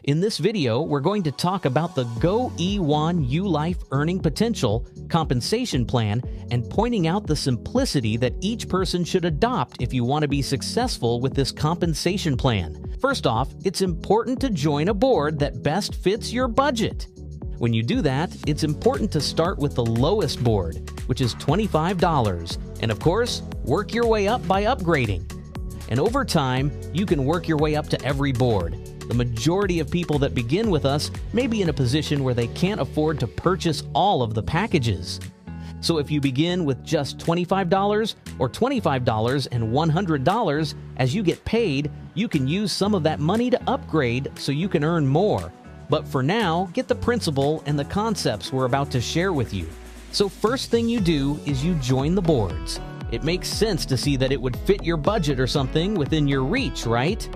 In this video, we're going to talk about the Go E1ULife earning potential, compensation plan, and pointing out the simplicity that each person should adopt if you want to be successful with this compensation plan. First off, it's important to join a board that best fits your budget. When you do that, it's important to start with the lowest board, which is $25, and of course, work your way up by upgrading. And over time, you can work your way up to every board. The majority of people that begin with us may be in a position where they can't afford to purchase all of the packages. So if you begin with just $25 or $25 and $100, as you get paid, you can use some of that money to upgrade so you can earn more. But for now, get the principle and the concepts we're about to share with you. So first thing you do is you join the boards. It makes sense to see that it would fit your budget or something within your reach, right?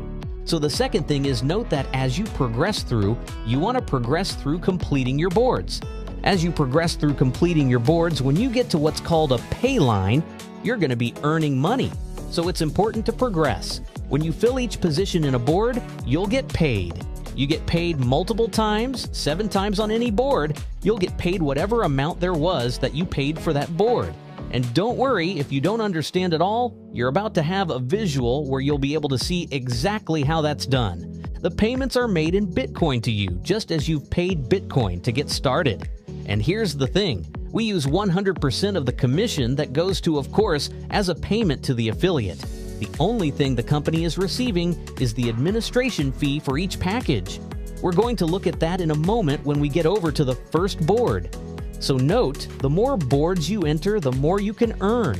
So the second thing is note that as you progress through, you want to progress through completing your boards. As you progress through completing your boards, when you get to what's called a pay line, you're going to be earning money. So it's important to progress. When you fill each position in a board, you'll get paid. You get paid multiple times, 7 times on any board, you'll get paid whatever amount there was that you paid for that board. And don't worry if you don't understand it all, you're about to have a visual where you'll be able to see exactly how that's done. The payments are made in Bitcoin to you, just as you've paid Bitcoin to get started. And here's the thing, we use 100% of the commission that goes to, of course, as a payment to the affiliate. The only thing the company is receiving is the administration fee for each package. We're going to look at that in a moment when we get over to the first board. So note, the more boards you enter, the more you can earn.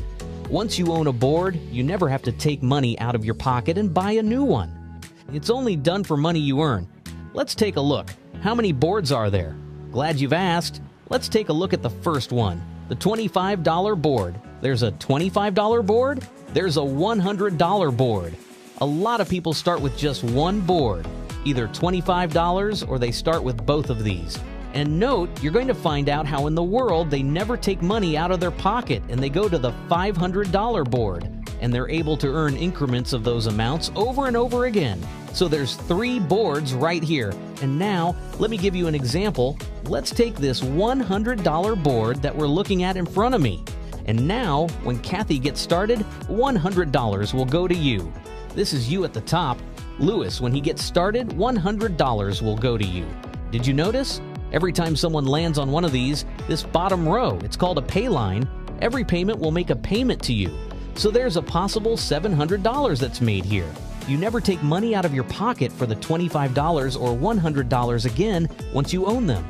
Once you own a board, you never have to take money out of your pocket and buy a new one. It's only done for money you earn. Let's take a look. How many boards are there? Glad you've asked. Let's take a look at the first one, the $25 board. There's a $25 board. There's a $100 board. A lot of people start with just one board, either $25 or they start with both of these. And note, you're going to find out how in the world they never take money out of their pocket and they go to the $500 board, and they're able to earn increments of those amounts over and over again. So there's 3 boards right here. And now, let me give you an example. Let's take this $100 board that we're looking at in front of me. And now, when Kathy gets started, $100 will go to you. This is you at the top. Lewis, when he gets started, $100 will go to you. Did you notice? Every time someone lands on one of these, this bottom row, it's called a pay line, every payment will make a payment to you. So there's a possible $700 that's made here. You never take money out of your pocket for the $25 or $100 again once you own them.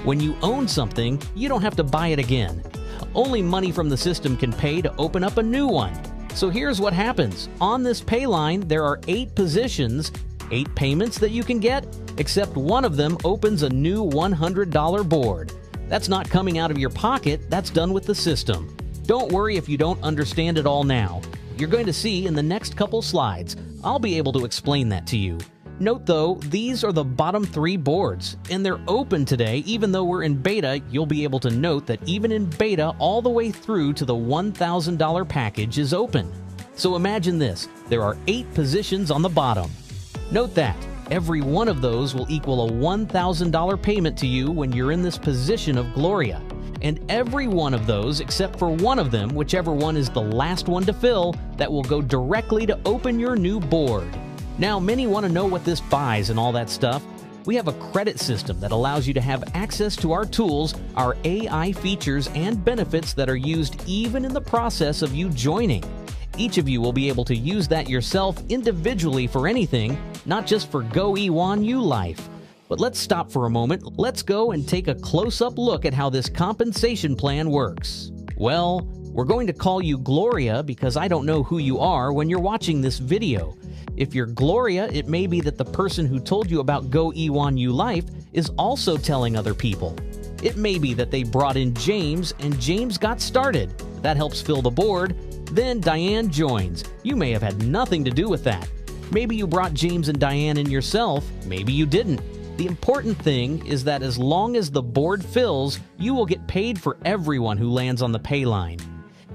When you own something, you don't have to buy it again. Only money from the system can pay to open up a new one. So here's what happens. On this pay line, there are 8 positions, 8 payments that you can get, except one of them opens a new $100 board. That's not coming out of your pocket, that's done with the system. Don't worry if you don't understand it all now. You're going to see in the next couple slides, I'll be able to explain that to you. Note though, these are the bottom 3 boards, and they're open today. Even though we're in beta, you'll be able to note that even in beta, all the way through to the $1,000 package is open. So imagine this, there are 8 positions on the bottom. Note that every one of those will equal a $1,000 payment to you when you're in this position of Gloria. And every one of those, except for one of them, whichever one is the last one to fill, that will go directly to open your new board. Now, many want to know what this buys and all that stuff. We have a credit system that allows you to have access to our tools, our AI features, and benefits that are used even in the process of you joining. Each of you will be able to use that yourself individually for anything, not just for Go E1ULife. But let's stop for a moment. Let's go and take a close-up look at how this compensation plan works. Well, we're going to call you Gloria because I don't know who you are when you're watching this video. If you're Gloria, it may be that the person who told you about Go E1ULife is also telling other people. It may be that they brought in James and James got started. That helps fill the board. Then Diane joins. You may have had nothing to do with that. Maybe you brought James and Diane in yourself. Maybe you didn't. The important thing is that as long as the board fills, you will get paid for everyone who lands on the pay line.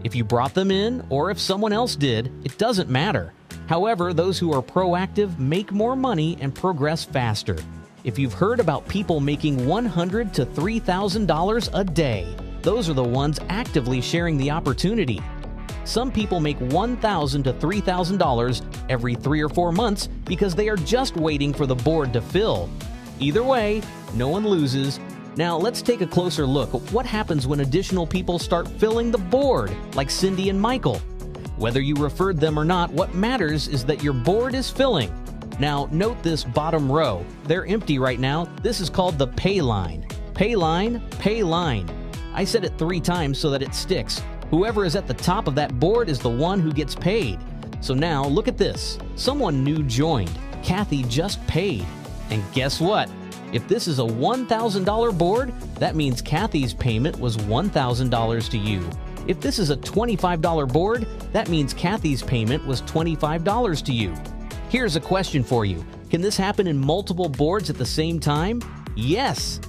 If you brought them in or if someone else did, it doesn't matter. However, those who are proactive make more money and progress faster. If you've heard about people making $100,000 to $3,000 a day, those are the ones actively sharing the opportunity. Some people make $1,000 to $3,000 every 3 or 4 months because they are just waiting for the board to fill. Either way, no one loses. Now let's take a closer look at what happens when additional people start filling the board, like Cindy and Michael. Whether you referred them or not, what matters is that your board is filling. Now note this bottom row. They're empty right now. This is called the pay line. Pay line, pay line. I said it 3 times so that it sticks. Whoever is at the top of that board is the one who gets paid. So now look at this. Someone new joined. Kathy just paid. And guess what? If this is a $1,000 board, that means Kathy's payment was $1,000 to you. If this is a $25 board, that means Kathy's payment was $25 to you. Here's a question for you. Can this happen in multiple boards at the same time? Yes!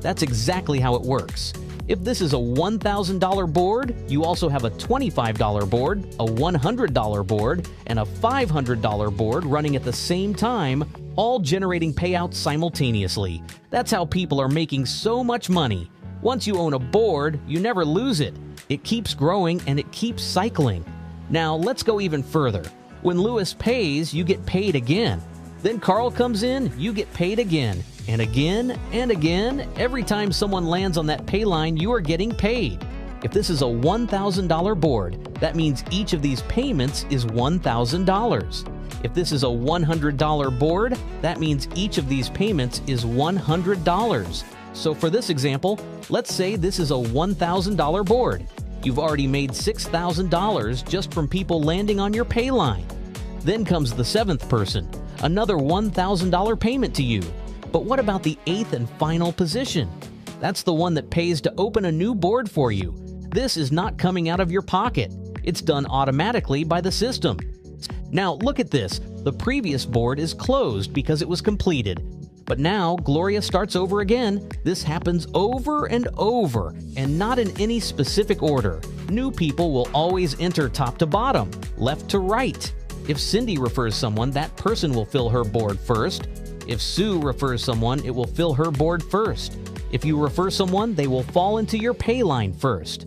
That's exactly how it works. If this is a $1,000 board, you also have a $25 board, a $100 board, and a $500 board running at the same time, all generating payouts simultaneously. That's how people are making so much money. Once you own a board, you never lose it. It keeps growing and it keeps cycling. Now let's go even further. When Lewis pays, you get paid again. Then Carl comes in, you get paid again. And again and again, every time someone lands on that pay line, you are getting paid. If this is a $1,000 board, that means each of these payments is $1,000. If this is a $100 board, that means each of these payments is $100. So for this example, let's say this is a $1,000 board. You've already made $6,000 just from people landing on your pay line. Then comes the 7th person, another $1,000 payment to you. But what about the 8th and final position? That's the one that pays to open a new board for you. This is not coming out of your pocket. It's done automatically by the system. Now look at this. The previous board is closed because it was completed. But now Gloria starts over again. This happens over and over, and not in any specific order. New people will always enter top to bottom, left to right. If Cindy refers someone, that person will fill her board first. If Sue refers someone, it will fill her board first. If you refer someone, they will fall into your pay line first.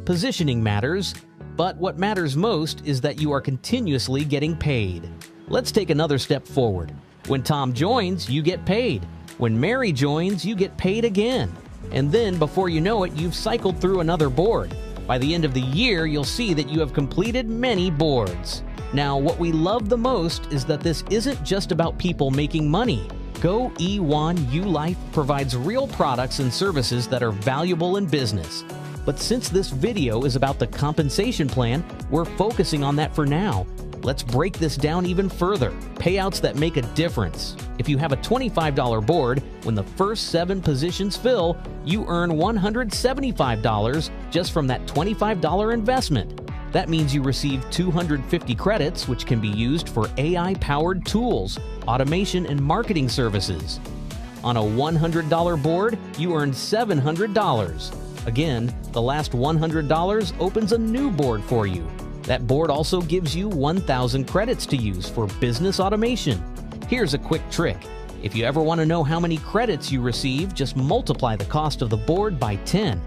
Positioning matters, but what matters most is that you are continuously getting paid. Let's take another step forward. When Tom joins, you get paid. When Mary joins, you get paid again. And then, before you know it, you've cycled through another board. By the end of the year, you'll see that you have completed many boards. Now, what we love the most is that this isn't just about people making money. Go E1ULife provides real products and services that are valuable in business. But since this video is about the compensation plan, we're focusing on that for now. Let's break this down even further. Payouts that make a difference. If you have a $25 board, when the first 7 positions fill, you earn $175 just from that $25 investment. That means you receive 250 credits, which can be used for AI-powered tools, automation, and marketing services. On a $100 board, you earn $700. Again, the last $100 opens a new board for you. That board also gives you 1,000 credits to use for business automation. Here's a quick trick. If you ever want to know how many credits you receive, just multiply the cost of the board by 10.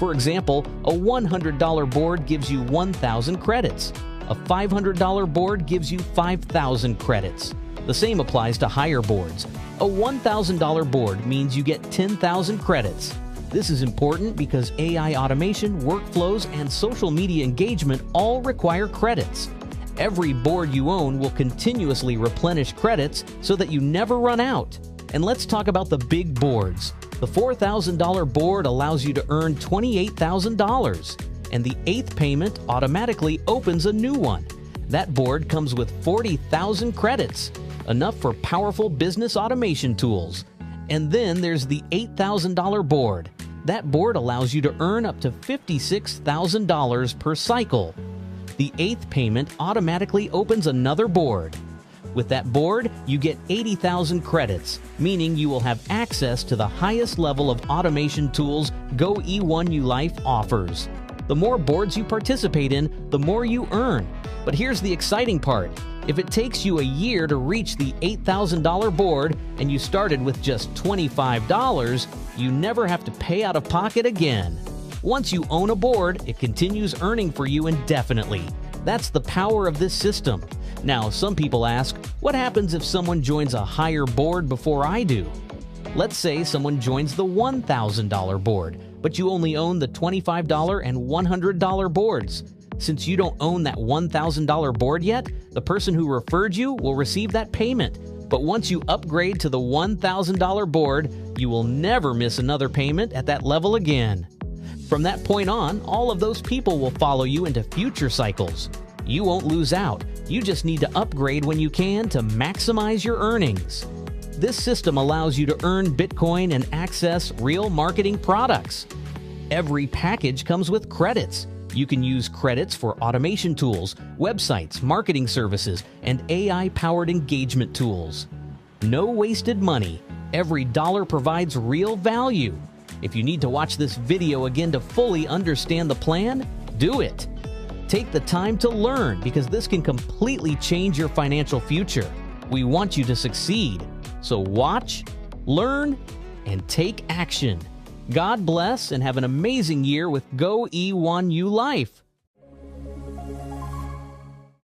For example, a $100 board gives you 1,000 credits. A $500 board gives you 5,000 credits. The same applies to higher boards. A $1,000 board means you get 10,000 credits. This is important because AI automation, workflows, and social media engagement all require credits. Every board you own will continuously replenish credits so that you never run out. And let's talk about the big boards. The $4,000 board allows you to earn $28,000, and the 8th payment automatically opens a new one. That board comes with 40,000 credits, enough for powerful business automation tools. And then there's the $8,000 board. That board allows you to earn up to $56,000 per cycle. The 8th payment automatically opens another board. With that board, you get 80,000 credits, meaning you will have access to the highest level of automation tools Go E1ULife offers. The more boards you participate in, the more you earn. But here's the exciting part. If it takes you a year to reach the $8,000 board and you started with just $25, you never have to pay out of pocket again. Once you own a board, it continues earning for you indefinitely. That's the power of this system. Now, some people ask, what happens if someone joins a higher board before I do? Let's say someone joins the $1,000 board, but you only own the $25 and $100 boards. Since you don't own that $1,000 board yet, the person who referred you will receive that payment. But once you upgrade to the $1,000 board, you will never miss another payment at that level again. From that point on, all of those people will follow you into future cycles. You won't lose out. You just need to upgrade when you can to maximize your earnings. This system allows you to earn Bitcoin and access real marketing products. Every package comes with credits. You can use credits for automation tools, websites, marketing services, and AI-powered engagement tools. No wasted money. Every dollar provides real value. If you need to watch this video again to fully understand the plan, do it. Take the time to learn because this can completely change your financial future. We want you to succeed. So watch, learn, and take action. God bless and have an amazing year with Go E1ULife.